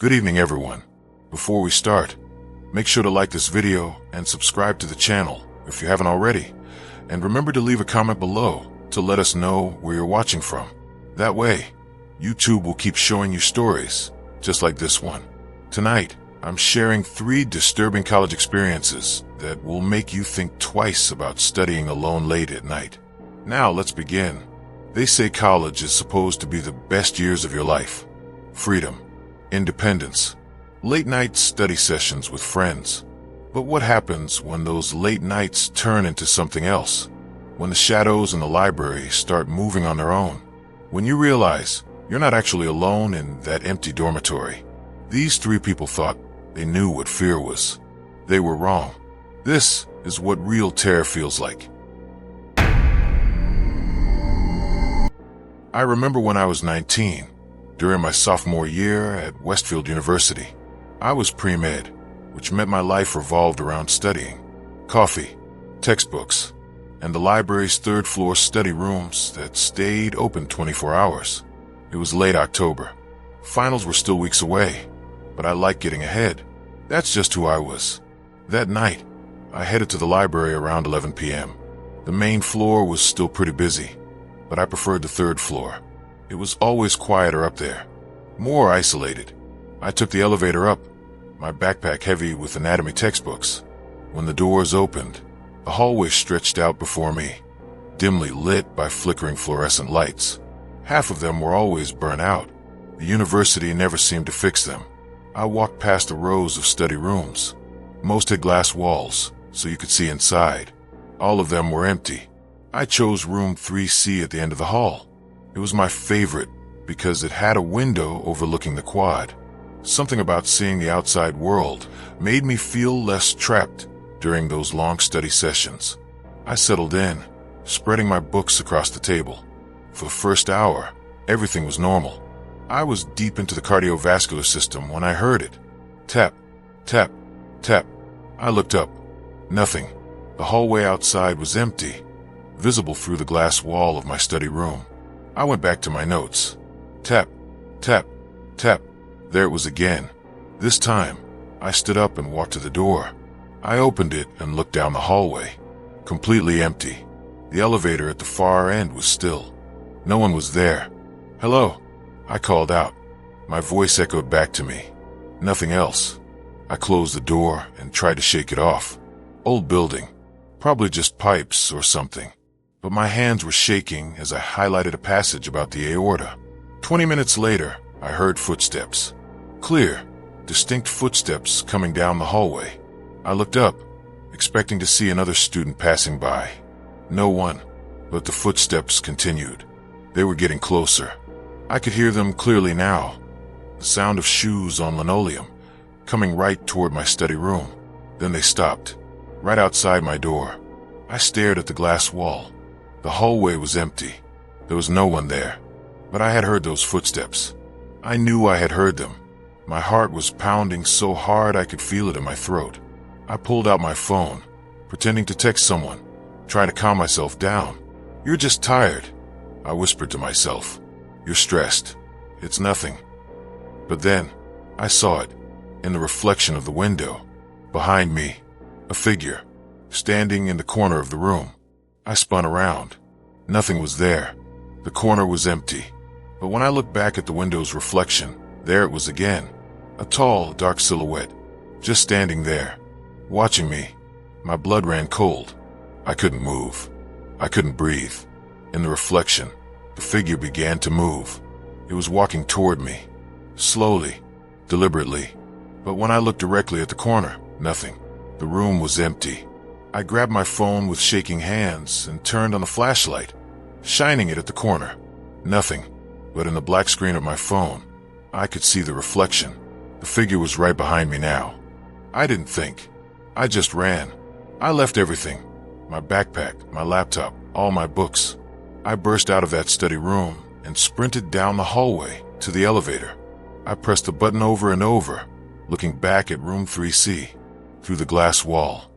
Good evening, everyone. Before we start, make sure to like this video and subscribe to the channel if you haven't already. And remember to leave a comment below to let us know where you're watching from. That way, YouTube will keep showing you stories just like this one. Tonight, I'm sharing 3 disturbing college experiences that will make you think twice about studying alone late at night. Now, let's begin. They say college is supposed to be the best years of your life. Freedom, independence, late-night study sessions with friends. But what happens when those late nights turn into something else? When the shadows in the library start moving on their own? When you realize you're not actually alone in that empty dormitory? These 3 people thought they knew what fear was. They were wrong. This is what real terror feels like. I remember when I was 19, during my sophomore year at Westfield University. I was pre-med, which meant my life revolved around studying, coffee, textbooks, and the library's 3rd floor study rooms that stayed open 24 hours. It was late October. Finals were still weeks away, but I liked getting ahead. That's just who I was. That night, I headed to the library around 11 p.m. The main floor was still pretty busy, but I preferred the 3rd floor. It was always quieter up there, more isolated. I took the elevator up, my backpack heavy with anatomy textbooks. When the doors opened, the hallway stretched out before me, dimly lit by flickering fluorescent lights. Half of them were always burnt out. The university never seemed to fix them. I walked past the rows of study rooms. Most had glass walls, so you could see inside. All of them were empty. I chose room 3C at the end of the hall. It was my favorite because it had a window overlooking the quad. Something about seeing the outside world made me feel less trapped during those long study sessions. I settled in, spreading my books across the table. For the first hour, everything was normal. I was deep into the cardiovascular system when I heard it. Tap, tap, tap. I looked up. Nothing. The hallway outside was empty, visible through the glass wall of my study room. I went back to my notes. Tap, tap, tap. There it was again. This time, I stood up and walked to the door. I opened it and looked down the hallway. Completely empty. The elevator at the far end was still. No one was there. Hello, I called out. My voice echoed back to me. Nothing else. I closed the door and tried to shake it off. Old building. Probably just pipes or something. But my hands were shaking as I highlighted a passage about the aorta. 20 minutes later, I heard footsteps. Clear, distinct footsteps coming down the hallway. I looked up, expecting to see another student passing by. No one, but the footsteps continued. They were getting closer. I could hear them clearly now. The sound of shoes on linoleum, coming right toward my study room. Then they stopped, right outside my door. I stared at the glass wall. The hallway was empty. There was no one there. But I had heard those footsteps. I knew I had heard them. My heart was pounding so hard I could feel it in my throat. I pulled out my phone, pretending to text someone, trying to calm myself down. "You're just tired," I whispered to myself. "You're stressed. It's nothing." But then, I saw it, in the reflection of the window. Behind me, a figure, standing in the corner of the room. I spun around. Nothing was there. The corner was empty. But when I looked back at the window's reflection, there it was again. A tall, dark silhouette, just standing there, watching me. My blood ran cold. I couldn't move. I couldn't breathe. In the reflection, the figure began to move. It was walking toward me, slowly, deliberately. But when I looked directly at the corner, nothing. The room was empty. I grabbed my phone with shaking hands and turned on the flashlight, shining it at the corner. Nothing. But in the black screen of my phone, I could see the reflection. The figure was right behind me now. I didn't think. I just ran. I left everything. My backpack, my laptop, all my books. I burst out of that study room and sprinted down the hallway to the elevator. I pressed the button over and over, looking back at room 3C. Through the glass wall,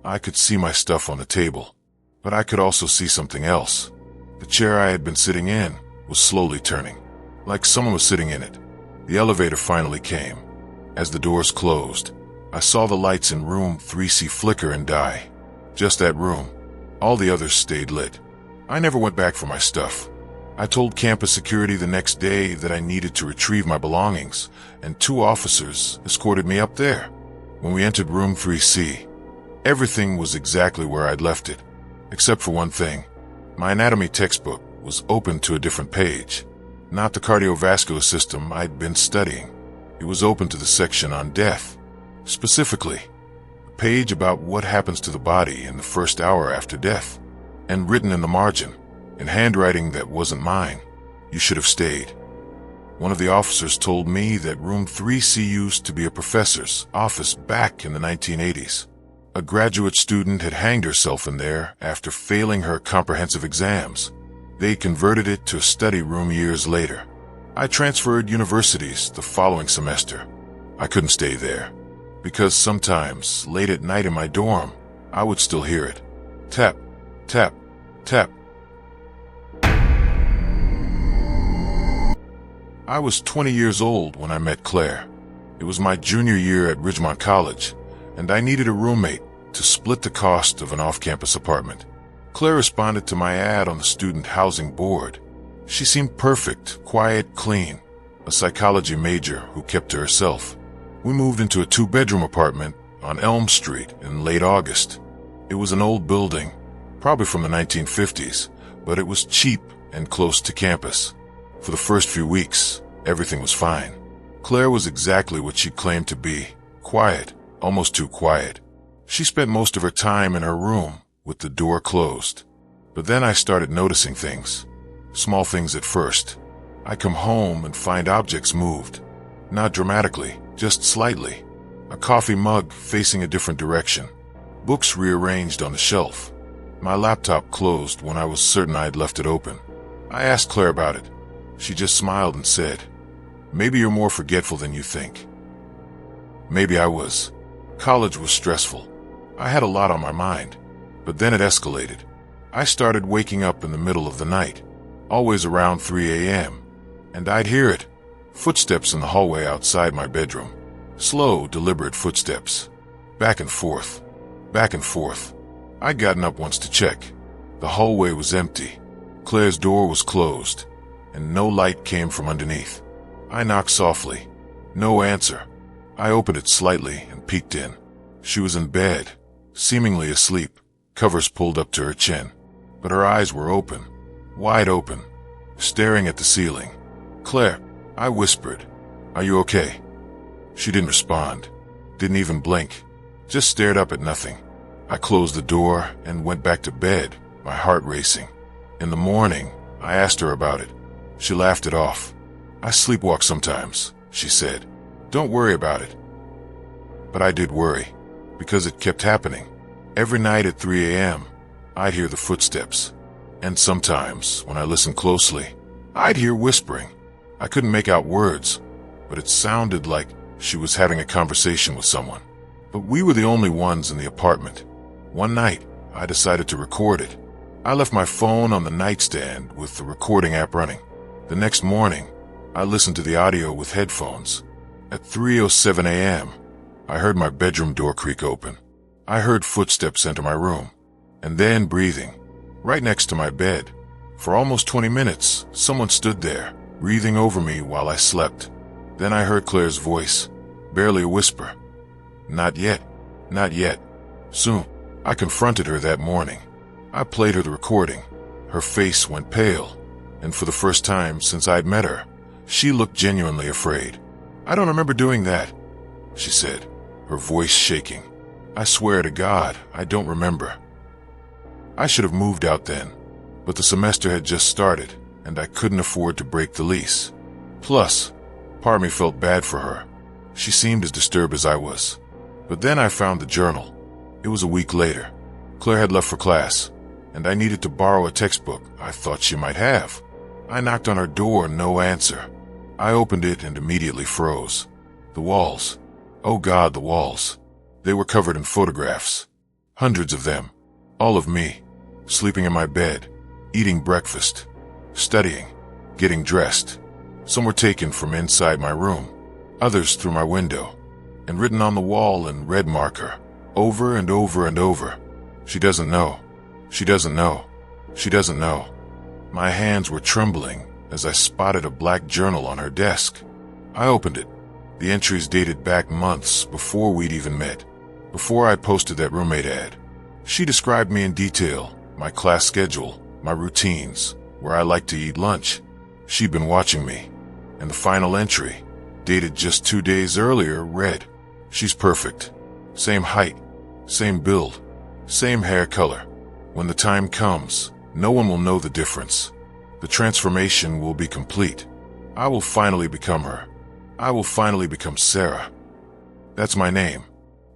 I could see my stuff on the table, but I could also see something else. The chair I had been sitting in was slowly turning, like someone was sitting in it. The elevator finally came. As the doors closed, I saw the lights in room 3C flicker and die. Just that room. All the others stayed lit. I never went back for my stuff. I told campus security the next day that I needed to retrieve my belongings, and 2 officers escorted me up there. When we entered room 3C, everything was exactly where I'd left it, except for one thing. My anatomy textbook was open to a different page, not the cardiovascular system I'd been studying. It was open to the section on death, specifically a page about what happens to the body in the first hour after death, and written in the margin, in handwriting that wasn't mine, "You should have stayed." One of the officers told me that room 3C used to be a professor's office back in the 1980s. A graduate student had hanged herself in there after failing her comprehensive exams. They converted it to a study room years later. I transferred universities the following semester. I couldn't stay there, because sometimes, late at night in my dorm, I would still hear it. Tap, tap, tap. I was 20 years old when I met Claire. It was my junior year at Ridgemont College, and I needed a roommate to split the cost of an off-campus apartment. Claire responded to my ad on the student housing board. She seemed perfect, quiet, clean, a psychology major who kept to herself. We moved into a 2-bedroom apartment on Elm Street in late August. It was an old building, probably from the 1950s, but it was cheap and close to campus. For the first few weeks, everything was fine. Claire was exactly what she claimed to be, quiet, almost too quiet. She spent most of her time in her room with the door closed. But then I started noticing things. Small things at first. I come home and find objects moved. Not dramatically, just slightly. A coffee mug facing a different direction. Books rearranged on the shelf. My laptop closed when I was certain I had left it open. I asked Claire about it. She just smiled and said, "Maybe you're more forgetful than you think." Maybe I was. College was stressful. I had a lot on my mind. But then it escalated. I started waking up in the middle of the night, always around 3 a.m., and I'd hear it. Footsteps in the hallway outside my bedroom. Slow, deliberate footsteps. Back and forth. Back and forth. I'd gotten up once to check. The hallway was empty. Claire's door was closed, and no light came from underneath. I knocked softly. No answer. I opened it slightly and peeked in. She was in bed, seemingly asleep, covers pulled up to her chin. But her eyes were open, wide open, staring at the ceiling. "Claire," I whispered, "are you okay?" She didn't respond, didn't even blink, just stared up at nothing. I closed the door and went back to bed, my heart racing. In the morning, I asked her about it. She laughed it off. "I sleepwalk sometimes," she said. "Don't worry about it." But I did worry, because it kept happening. Every night at 3 a.m., I'd hear the footsteps. And sometimes, when I listened closely, I'd hear whispering. I couldn't make out words, but it sounded like she was having a conversation with someone. But we were the only ones in the apartment. One night, I decided to record it. I left my phone on the nightstand with the recording app running. The next morning, I listened to the audio with headphones. At 3:07 a.m., I heard my bedroom door creak open. I heard footsteps enter my room, and then breathing, right next to my bed. For almost 20 minutes, someone stood there, breathing over me while I slept. Then I heard Claire's voice, barely a whisper. "Not yet, not yet. Soon." I confronted her that morning. I played her the recording. Her face went pale, and for the first time since I'd met her, she looked genuinely afraid. "I don't remember doing that," she said, her voice shaking. "I swear to God, I don't remember." I should have moved out then, but the semester had just started, and I couldn't afford to break the lease. Plus, part of me felt bad for her. She seemed as disturbed as I was. But then I found the journal. It was a week later. Claire had left for class, and I needed to borrow a textbook I thought she might have. I knocked on her door, no answer. I opened it and immediately froze. The walls. Oh God, the walls. They were covered in photographs. Hundreds of them. All of me. Sleeping in my bed. Eating breakfast. Studying. Getting dressed. Some were taken from inside my room. Others through my window. and written on the wall in red marker, over and over and over. She doesn't know. She doesn't know. She doesn't know. My hands were trembling as I spotted a black journal on her desk. I opened it. The entries dated back months before we'd even met, before I posted that roommate ad. She described me in detail, my class schedule, my routines, where I like to eat lunch. She'd been watching me. And the final entry, dated just 2 days earlier, read, "She's perfect. Same height, same build, same hair color. When the time comes, no one will know the difference. The transformation will be complete. I will finally become her. I will finally become Sarah." That's my name,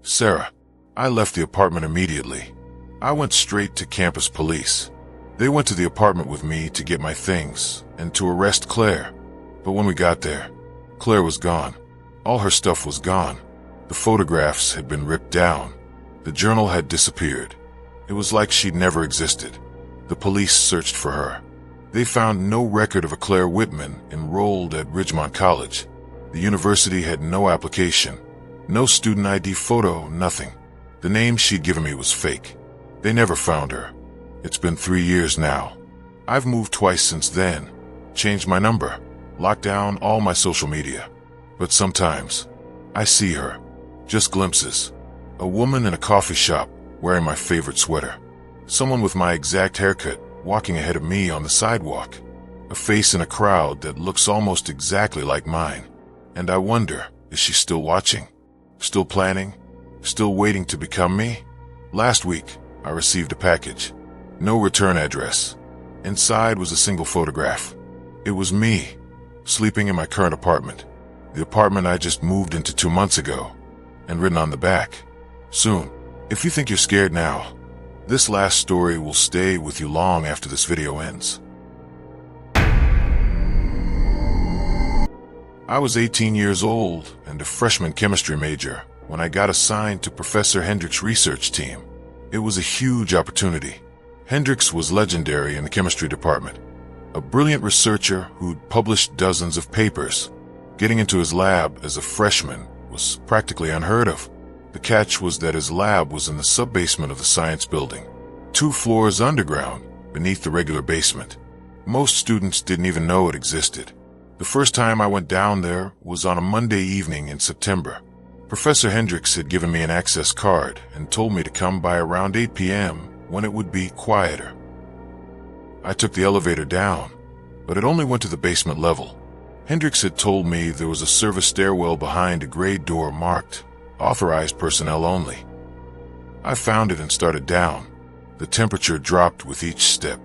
Sarah. I left the apartment immediately. I went straight to campus police. They went to the apartment with me to get my things and to arrest Claire. But when we got there, Claire was gone. All her stuff was gone. The photographs had been ripped down. The journal had disappeared. It was like she'd never existed. The police searched for her. They found no record of a Claire Whitman enrolled at Ridgemont College. The university had no application, no student ID photo, nothing. The name she'd given me was fake. They never found her. It's been 3 years now. I've moved twice since then, changed my number, locked down all my social media. But sometimes, I see her. Just glimpses. A woman in a coffee shop wearing my favorite sweater. Someone with my exact haircut walking ahead of me on the sidewalk. A face in a crowd that looks almost exactly like mine. And I wonder, is she still watching? Still planning? Still waiting to become me? Last week, I received a package. No return address. Inside was a single photograph. It was me, sleeping in my current apartment. The apartment I just moved into 2 months ago. And written on the back, "Soon." If you think you're scared now, this last story will stay with you long after this video ends. I was 18 years old and a freshman chemistry major when I got assigned to Professor Hendricks' research team. It was a huge opportunity. Hendricks was legendary in the chemistry department, a brilliant researcher who'd published dozens of papers. Getting into his lab as a freshman was practically unheard of. The catch was that his lab was in the sub-basement of the science building, 2 floors underground beneath the regular basement. Most students didn't even know it existed. The first time I went down there was on a Monday evening in September. Professor Hendricks had given me an access card and told me to come by around 8 p.m. when it would be quieter. I took the elevator down, but it only went to the basement level. Hendricks had told me there was a service stairwell behind a gray door marked "Authorized personnel only." I found it and started down. The temperature dropped with each step.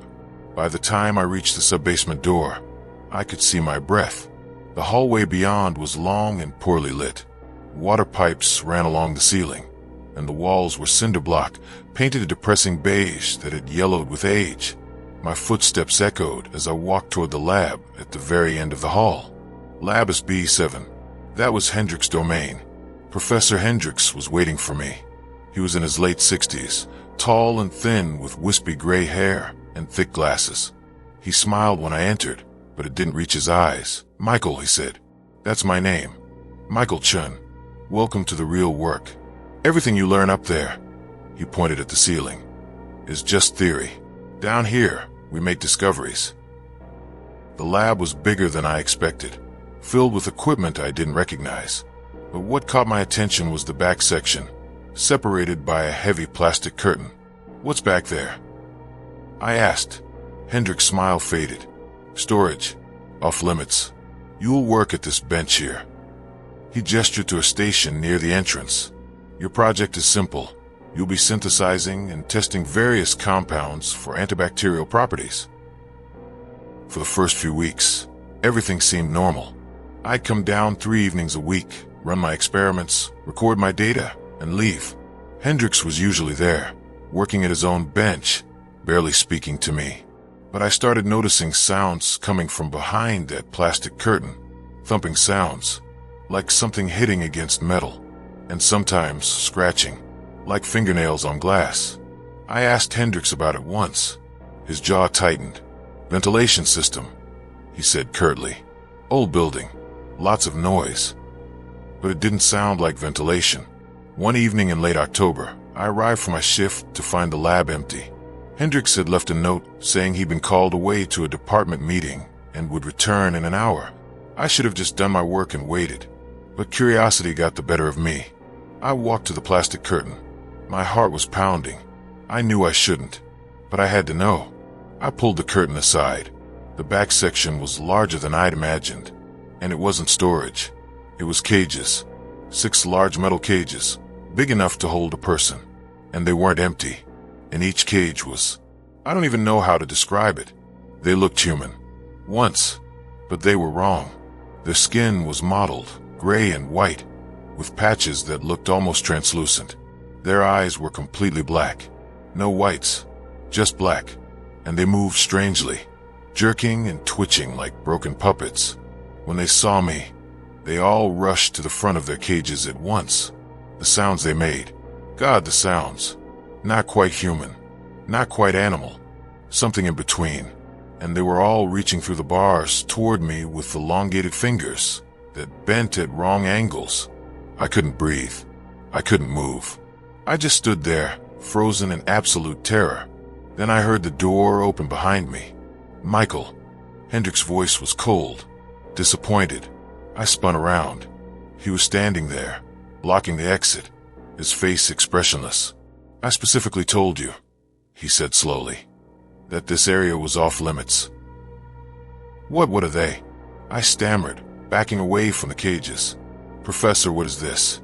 By the time I reached the sub-basement door, I could see my breath. The hallway beyond was long and poorly lit. Water pipes ran along the ceiling, and the walls were cinder block, painted a depressing beige that had yellowed with age. My footsteps echoed as I walked toward the lab at the very end of the hall. Lab is B7. That was Hendricks' domain. Professor Hendricks was waiting for me. He was in his late 60s, tall and thin with wispy gray hair and thick glasses. He smiled when I entered, but it didn't reach his eyes. "Michael," he said. "That's my name. Michael Chun. Welcome to the real work. Everything you learn up there," he pointed at the ceiling, "is just theory. Down here, we make discoveries." The lab was bigger than I expected, filled with equipment I didn't recognize. But what caught my attention was the back section, separated by a heavy plastic curtain. "What's back there?" I asked. Hendricks' smile faded. "Storage. Off limits. You'll work at this bench here." He gestured to a station near the entrance. "Your project is simple. You'll be synthesizing and testing various compounds for antibacterial properties." For the first few weeks, everything seemed normal. I'd come down 3 evenings a week, run my experiments, record my data, and leave. Hendricks was usually there, working at his own bench, barely speaking to me. But I started noticing sounds coming from behind that plastic curtain, thumping sounds, like something hitting against metal, and sometimes scratching, like fingernails on glass. I asked Hendricks about it once. His jaw tightened. "Ventilation system," he said curtly. "Old building. Lots of noise." but it didn't sound like ventilation. One evening in late October, I arrived for my shift to find the lab empty. Hendricks had left a note saying he'd been called away to a department meeting and would return in an hour. I should have just done my work and waited, but curiosity got the better of me. I walked to the plastic curtain. My heart was pounding. I knew I shouldn't, but I had to know. I pulled the curtain aside. The back section was larger than I'd imagined, and it wasn't storage. It was cages. 6 large metal cages, big enough to hold a person, and they weren't empty. And each cage was, I don't even know how to describe it. They looked human. Once, but they were wrong. Their skin was mottled, gray and white, with patches that looked almost translucent. Their eyes were completely black. No whites, just black. And they moved strangely, jerking and twitching like broken puppets. When they saw me, they all rushed to the front of their cages at once. The sounds they made. God, the sounds. Not quite human, not quite animal, something in between. And they were all reaching through the bars toward me with elongated fingers that bent at wrong angles. I couldn't breathe. I couldn't move. I just stood there, frozen in absolute terror. Then I heard the door open behind me. Michael. Hendricks' voice was cold, disappointed. I spun around. He was standing there, blocking the exit, his face expressionless. I specifically told you, he said slowly, that this area was off limits. What are they? I stammered, backing away from the cages. Professor, what is this?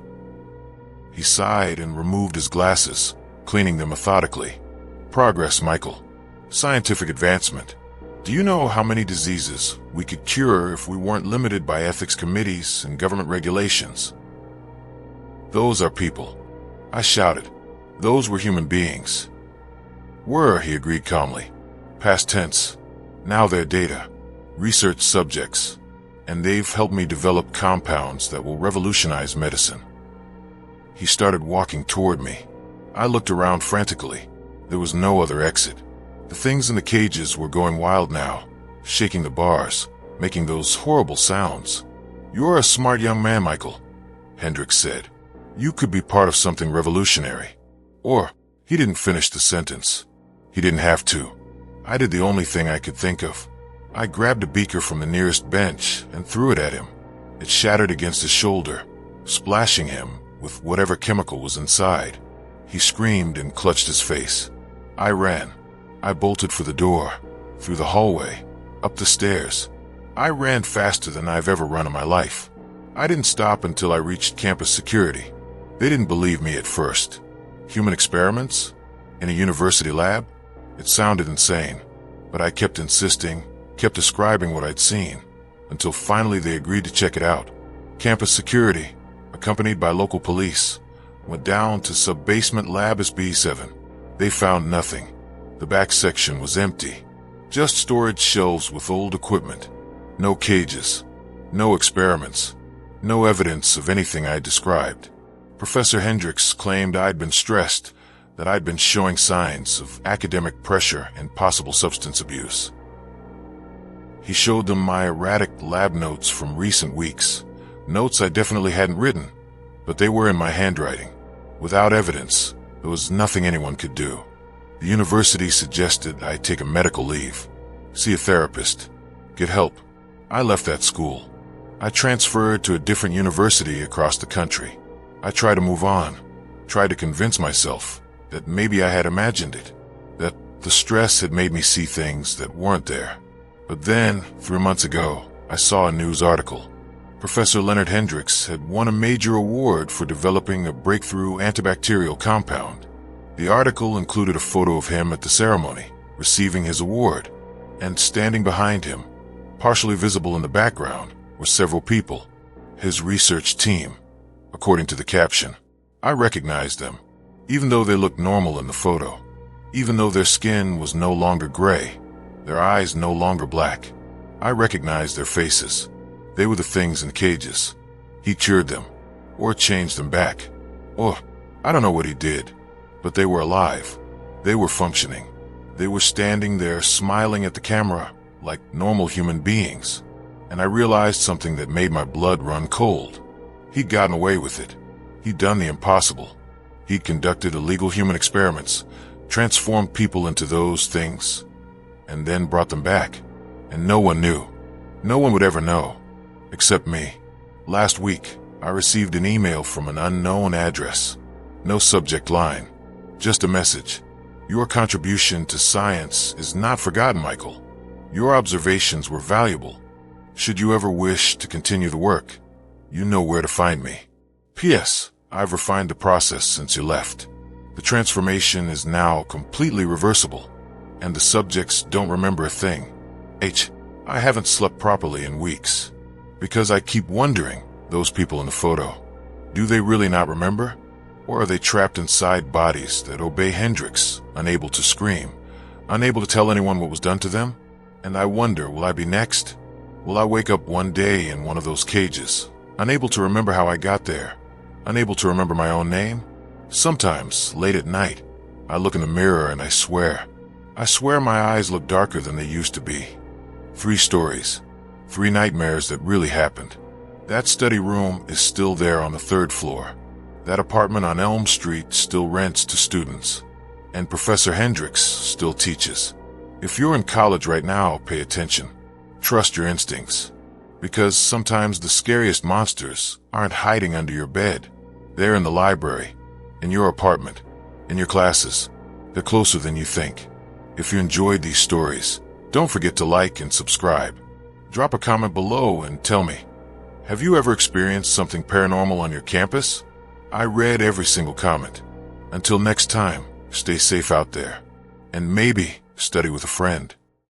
He sighed and removed his glasses, cleaning them methodically. Progress, Michael. Scientific advancement. Do you know how many diseases we could cure if we weren't limited by ethics committees and government regulations? Those are people. I shouted. Those were human beings. Were, he agreed calmly. Past tense. Now they're data. Research subjects. And they've helped me develop compounds that will revolutionize medicine. He started walking toward me. I looked around frantically. There was no other exit. The things in the cages were going wild now, shaking the bars, making those horrible sounds. You're a smart young man, Michael, Hendricks said. You could be part of something revolutionary. Or, he didn't finish the sentence. He didn't have to. I did the only thing I could think of. I grabbed a beaker from the nearest bench and threw it at him. It shattered against his shoulder, splashing him with whatever chemical was inside. He screamed and clutched his face. I ran. I bolted for the door, through the hallway, up the stairs. I ran faster than I've ever run in my life. I didn't stop until I reached campus security. They didn't believe me at first. Human experiments? In a university lab? It sounded insane, but I kept insisting, kept describing what I'd seen, until finally they agreed to check it out. Campus security, accompanied by local police, went down to sub-basement lab B7. They found nothing. The back section was empty. Just storage shelves with old equipment. No cages. No experiments. No evidence of anything I described. Professor Hendricks claimed I'd been stressed, that I'd been showing signs of academic pressure and possible substance abuse. He showed them my erratic lab notes from recent weeks, notes I definitely hadn't written, but they were in my handwriting. Without evidence, there was nothing anyone could do. The university suggested I take a medical leave, see a therapist, get help. I left that school. I transferred to a different university across the country. I tried to move on, tried to convince myself that maybe I had imagined it, that the stress had made me see things that weren't there. But then, 3 months ago, I saw a news article. Professor Leonard Hendricks had won a major award for developing a breakthrough antibacterial compound. The article included a photo of him at the ceremony, receiving his award, and standing behind him, partially visible in the background, were several people, his research team, according to the caption. I recognized them, even though they looked normal in the photo, even though their skin was no longer gray, their eyes no longer black. I recognized their faces. They were the things in cages. He cured them, or changed them back, or I don't know what he did. But they were alive. They were functioning. They were standing there smiling at the camera like normal human beings. And I realized something that made my blood run cold. He'd gotten away with it. He'd done the impossible. He'd conducted illegal human experiments, transformed people into those things, and then brought them back. And no one knew. No one would ever know, except me. Last week, I received an email from an unknown address. No subject line, just a message. Your contribution to science is not forgotten, Michael. Your observations were valuable. Should you ever wish to continue the work, you know where to find me. P.S. I've refined the process since you left. The transformation is now completely reversible, and the subjects don't remember a thing. I haven't slept properly in weeks, because I keep wondering, those people in the photo, do they really not remember? Or are they trapped inside bodies that obey Hendrix, unable to scream, unable to tell anyone what was done to them? And I wonder, will I be next? Will I wake up one day in one of those cages, unable to remember how I got there, unable to remember my own name? Sometimes, late at night, I look in the mirror and I swear my eyes look darker than they used to be. 3 stories, 3 nightmares that really happened. That study room is still there on the 3rd floor. That apartment on Elm Street still rents to students. And Professor Hendrix still teaches. If you're in college right now, pay attention. Trust your instincts. Because sometimes the scariest monsters aren't hiding under your bed. They're in the library, in your apartment, in your classes. They're closer than you think. If you enjoyed these stories, don't forget to like and subscribe. Drop a comment below and tell me, have you ever experienced something paranormal on your campus? I read every single comment. Until next time, stay safe out there. And maybe study with a friend.